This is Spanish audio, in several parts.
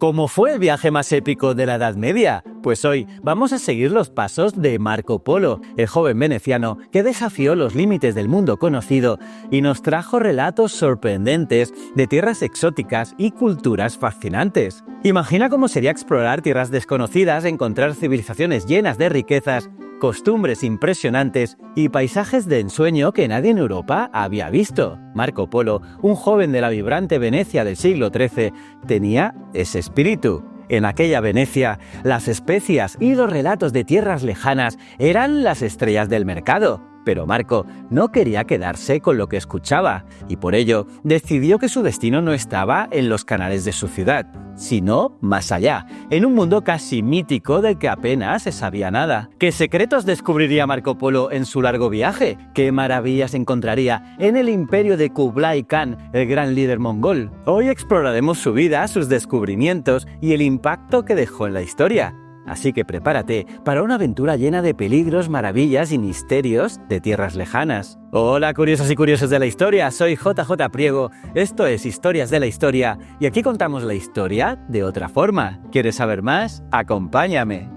¿Cómo fue el viaje más épico de la Edad Media? Pues hoy vamos a seguir los pasos de Marco Polo, el joven veneciano que desafió los límites del mundo conocido y nos trajo relatos sorprendentes de tierras exóticas y culturas fascinantes. Imagina cómo sería explorar tierras desconocidas, encontrar civilizaciones llenas de riquezas, costumbres impresionantes y paisajes de ensueño que nadie en Europa había visto. Marco Polo, un joven de la vibrante Venecia del siglo XIII, tenía ese espíritu. En aquella Venecia, las especias y los relatos de tierras lejanas eran las estrellas del mercado. Pero Marco no quería quedarse con lo que escuchaba y por ello decidió que su destino no estaba en los canales de su ciudad, sino más allá, en un mundo casi mítico del que apenas se sabía nada. ¿Qué secretos descubriría Marco Polo en su largo viaje? ¿Qué maravillas encontraría en el imperio de Kublai Khan, el gran líder mongol? Hoy exploraremos su vida, sus descubrimientos y el impacto que dejó en la historia. Así que prepárate para una aventura llena de peligros, maravillas y misterios de tierras lejanas. Hola curiosos y curiosos de la historia, soy JJ Priego, esto es Historias de la Historia y aquí contamos la historia de otra forma. ¿Quieres saber más? Acompáñame.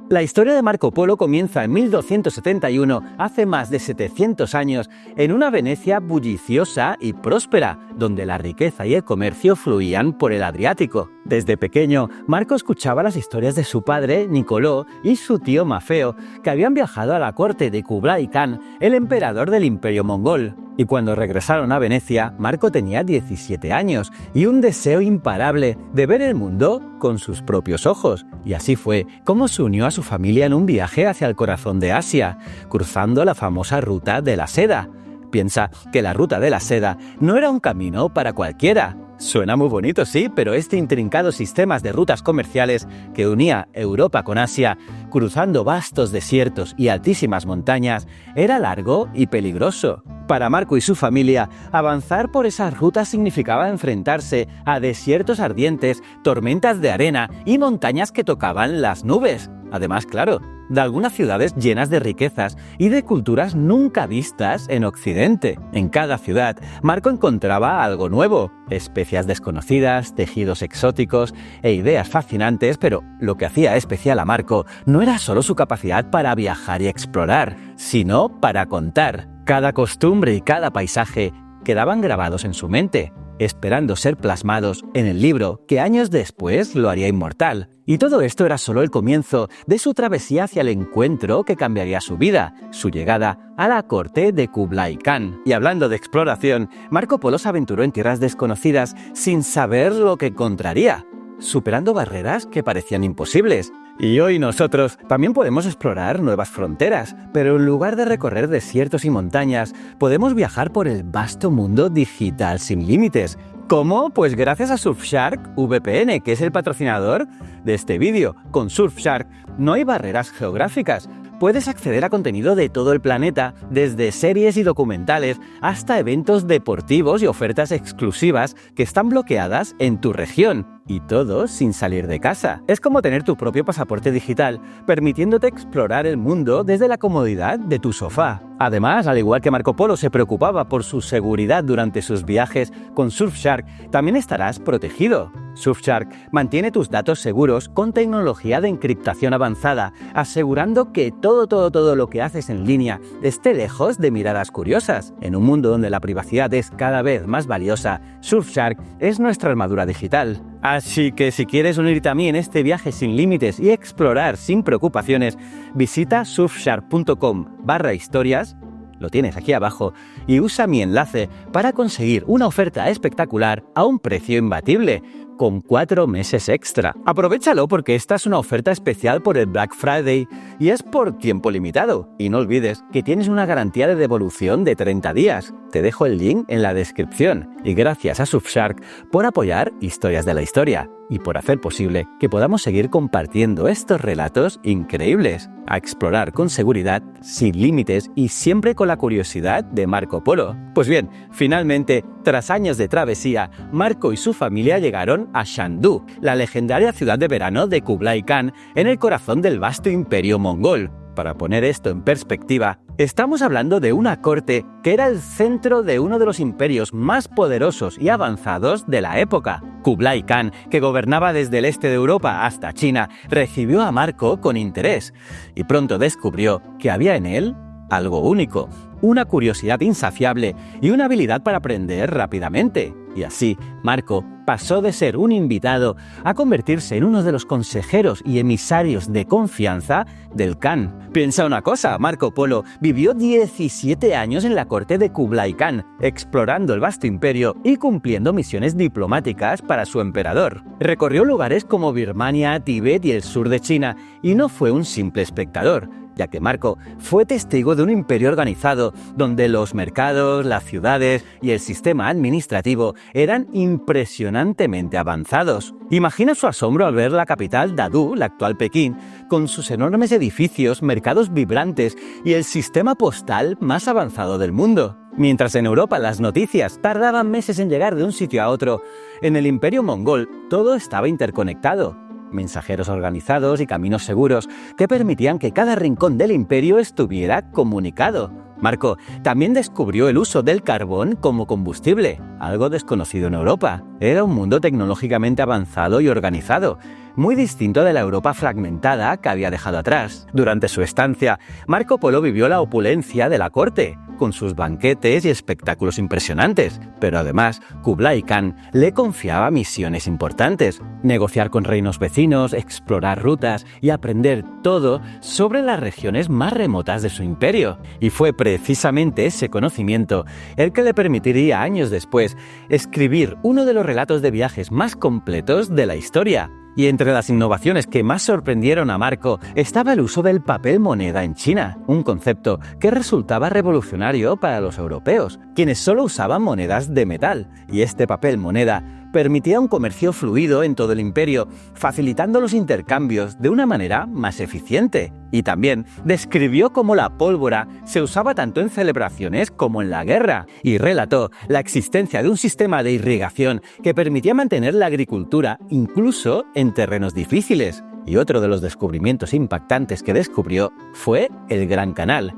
La historia de Marco Polo comienza en 1271, hace más de 700 años, en una Venecia bulliciosa y próspera, donde la riqueza y el comercio fluían por el Adriático. Desde pequeño, Marco escuchaba las historias de su padre, Nicolò, y su tío Mafeo, que habían viajado a la corte de Kublai Khan, el emperador del imperio mongol. Y cuando regresaron a Venecia, Marco tenía 17 años y un deseo imparable de ver el mundo con sus propios ojos. Y así fue como se unió a su familia en un viaje hacia el corazón de Asia, cruzando la famosa Ruta de la Seda. Piensa que la Ruta de la Seda no era un camino para cualquiera. Suena muy bonito, sí, pero este intrincado sistema de rutas comerciales que unía Europa con Asia, cruzando vastos desiertos y altísimas montañas, era largo y peligroso. Para Marco y su familia, avanzar por esas rutas significaba enfrentarse a desiertos ardientes, tormentas de arena y montañas que tocaban las nubes. Además, claro, de algunas ciudades llenas de riquezas y de culturas nunca vistas en Occidente. En cada ciudad, Marco encontraba algo nuevo, especias desconocidas, tejidos exóticos e ideas fascinantes, pero lo que hacía especial a Marco no era solo su capacidad para viajar y explorar, sino para contar. Cada costumbre y cada paisaje quedaban grabados en su mente, esperando ser plasmados en el libro que años después lo haría inmortal. Y todo esto era solo el comienzo de su travesía hacia el encuentro que cambiaría su vida, su llegada a la corte de Kublai Khan. Y hablando de exploración, Marco Polo se aventuró en tierras desconocidas sin saber lo que encontraría, superando barreras que parecían imposibles. Y hoy nosotros también podemos explorar nuevas fronteras, pero en lugar de recorrer desiertos y montañas, podemos viajar por el vasto mundo digital sin límites. ¿Cómo? Pues gracias a Surfshark VPN, que es el patrocinador de este vídeo. Con Surfshark no hay barreras geográficas. Puedes acceder a contenido de todo el planeta, desde series y documentales hasta eventos deportivos y ofertas exclusivas que están bloqueadas en tu región. Y todo sin salir de casa. Es como tener tu propio pasaporte digital, permitiéndote explorar el mundo desde la comodidad de tu sofá. Además, al igual que Marco Polo se preocupaba por su seguridad durante sus viajes, con Surfshark también estarás protegido. Surfshark mantiene tus datos seguros con tecnología de encriptación avanzada, asegurando que todo lo que haces en línea esté lejos de miradas curiosas. En un mundo donde la privacidad es cada vez más valiosa, Surfshark es nuestra armadura digital. Así que si quieres unirte a mí en este viaje sin límites y explorar sin preocupaciones, visita surfshark.com/historias, lo tienes aquí abajo, y usa mi enlace para conseguir una oferta espectacular a un precio imbatible, con 4 meses extra. Aprovéchalo porque esta es una oferta especial por el Black Friday y es por tiempo limitado. Y no olvides que tienes una garantía de devolución de 30 días. Te dejo el link en la descripción. Y gracias a Surfshark por apoyar Historias de la Historia. y por hacer posible que podamos seguir compartiendo estos relatos increíbles, a explorar con seguridad, sin límites y siempre con la curiosidad de Marco Polo. Pues bien, finalmente, tras años de travesía, Marco y su familia llegaron a Shandú, la legendaria ciudad de verano de Kublai Khan, en el corazón del vasto imperio mongol. Para poner esto en perspectiva, estamos hablando de una corte que era el centro de uno de los imperios más poderosos y avanzados de la época. Kublai Khan, que gobernaba desde el este de Europa hasta China, recibió a Marco con interés y pronto descubrió que había en él algo único, una curiosidad insaciable y una habilidad para aprender rápidamente. Y así, Marco pasó de ser un invitado a convertirse en uno de los consejeros y emisarios de confianza del Khan. Piensa una cosa, Marco Polo vivió 17 años en la corte de Kublai Khan, explorando el vasto imperio y cumpliendo misiones diplomáticas para su emperador. Recorrió lugares como Birmania, Tíbet y el sur de China, y no fue un simple espectador, ya que Marco fue testigo de un imperio organizado donde los mercados, las ciudades y el sistema administrativo eran impresionantemente avanzados. Imagina su asombro al ver la capital Dadú, la actual Pekín, con sus enormes edificios, mercados vibrantes y el sistema postal más avanzado del mundo. Mientras en Europa las noticias tardaban meses en llegar de un sitio a otro, en el imperio mongol todo estaba interconectado. Mensajeros organizados y caminos seguros que permitían que cada rincón del imperio estuviera comunicado. Marco también descubrió el uso del carbón como combustible, algo desconocido en Europa. Era un mundo tecnológicamente avanzado y organizado, muy distinto de la Europa fragmentada que había dejado atrás. Durante su estancia, Marco Polo vivió la opulencia de la corte, con sus banquetes y espectáculos impresionantes, pero además Kublai Khan le confiaba misiones importantes: negociar con reinos vecinos, explorar rutas y aprender todo sobre las regiones más remotas de su imperio. Y fue precisamente ese conocimiento el que le permitiría años después escribir uno de los relatos de viajes más completos de la historia. Y entre las innovaciones que más sorprendieron a Marco estaba el uso del papel moneda en China, un concepto que resultaba revolucionario para los europeos, quienes solo usaban monedas de metal, y este papel moneda permitía un comercio fluido en todo el imperio, facilitando los intercambios de una manera más eficiente. Y también describió cómo la pólvora se usaba tanto en celebraciones como en la guerra, y relató la existencia de un sistema de irrigación que permitía mantener la agricultura incluso en terrenos difíciles. Y otro de los descubrimientos impactantes que descubrió fue el Gran Canal,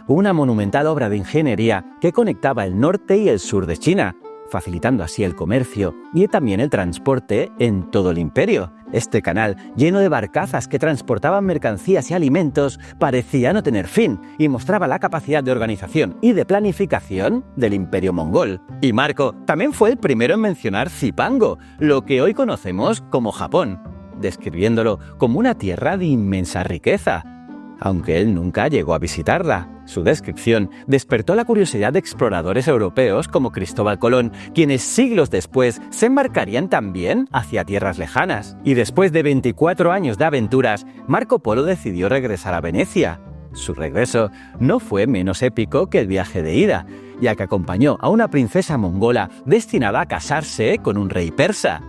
una monumental obra de ingeniería que conectaba el norte y el sur de China, facilitando así el comercio y también el transporte en todo el imperio. Este canal, lleno de barcazas que transportaban mercancías y alimentos, parecía no tener fin y mostraba la capacidad de organización y de planificación del imperio mongol. Y Marco también fue el primero en mencionar Zipango, lo que hoy conocemos como Japón, describiéndolo como una tierra de inmensa riqueza, aunque él nunca llegó a visitarla. Su descripción despertó la curiosidad de exploradores europeos como Cristóbal Colón, quienes siglos después se embarcarían también hacia tierras lejanas. Y después de 24 años de aventuras, Marco Polo decidió regresar a Venecia. Su regreso no fue menos épico que el viaje de ida, ya que acompañó a una princesa mongola destinada a casarse con un rey persa.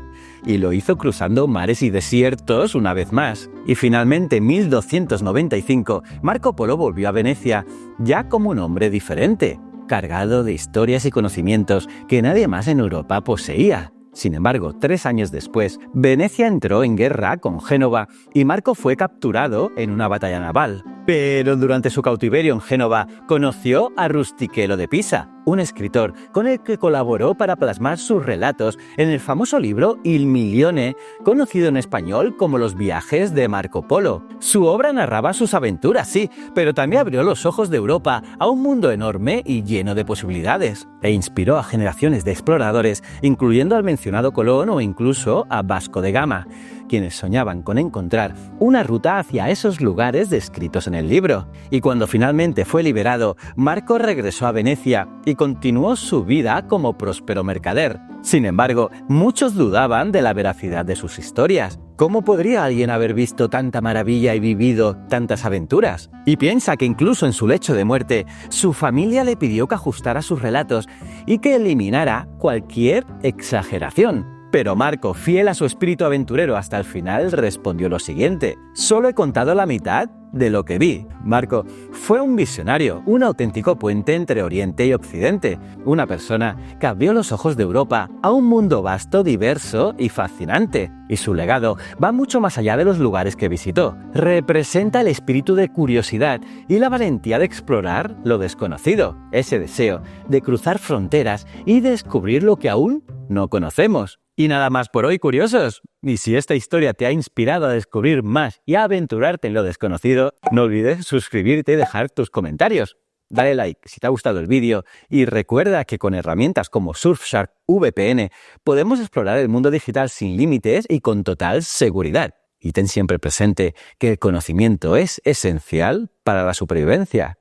Y lo hizo cruzando mares y desiertos una vez más. Y finalmente, en 1295, Marco Polo volvió a Venecia, ya como un hombre diferente, cargado de historias y conocimientos que nadie más en Europa poseía. Sin embargo, 3 años después, Venecia entró en guerra con Génova y Marco fue capturado en una batalla naval. Pero durante su cautiverio en Génova, conoció a Rustichello de Pisa, un escritor con el que colaboró para plasmar sus relatos en el famoso libro Il Milione, conocido en español como Los viajes de Marco Polo. Su obra narraba sus aventuras, sí, pero también abrió los ojos de Europa a un mundo enorme y lleno de posibilidades, e inspiró a generaciones de exploradores, incluyendo al mencionado Colón o incluso a Vasco de Gama, quienes soñaban con encontrar una ruta hacia esos lugares descritos en el libro. Y cuando finalmente fue liberado, Marco regresó a Venecia y continuó su vida como próspero mercader. Sin embargo, muchos dudaban de la veracidad de sus historias. ¿Cómo podría alguien haber visto tanta maravilla y vivido tantas aventuras? Y piensa que incluso en su lecho de muerte, su familia le pidió que ajustara sus relatos y que eliminara cualquier exageración. Pero Marco, fiel a su espíritu aventurero hasta el final, respondió lo siguiente: solo he contado la mitad de lo que vi. Marco fue un visionario, un auténtico puente entre Oriente y Occidente, una persona que abrió los ojos de Europa a un mundo vasto, diverso y fascinante. Y su legado va mucho más allá de los lugares que visitó. Representa el espíritu de curiosidad y la valentía de explorar lo desconocido, ese deseo de cruzar fronteras y descubrir lo que aún no conocemos. Y nada más por hoy, curiosos. Y si esta historia te ha inspirado a descubrir más y a aventurarte en lo desconocido, no olvides suscribirte y dejar tus comentarios. Dale like si te ha gustado el vídeo y recuerda que con herramientas como Surfshark VPN podemos explorar el mundo digital sin límites y con total seguridad. Y ten siempre presente que el conocimiento es esencial para la supervivencia.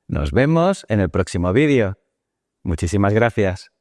Nos vemos en el próximo vídeo. Muchísimas gracias.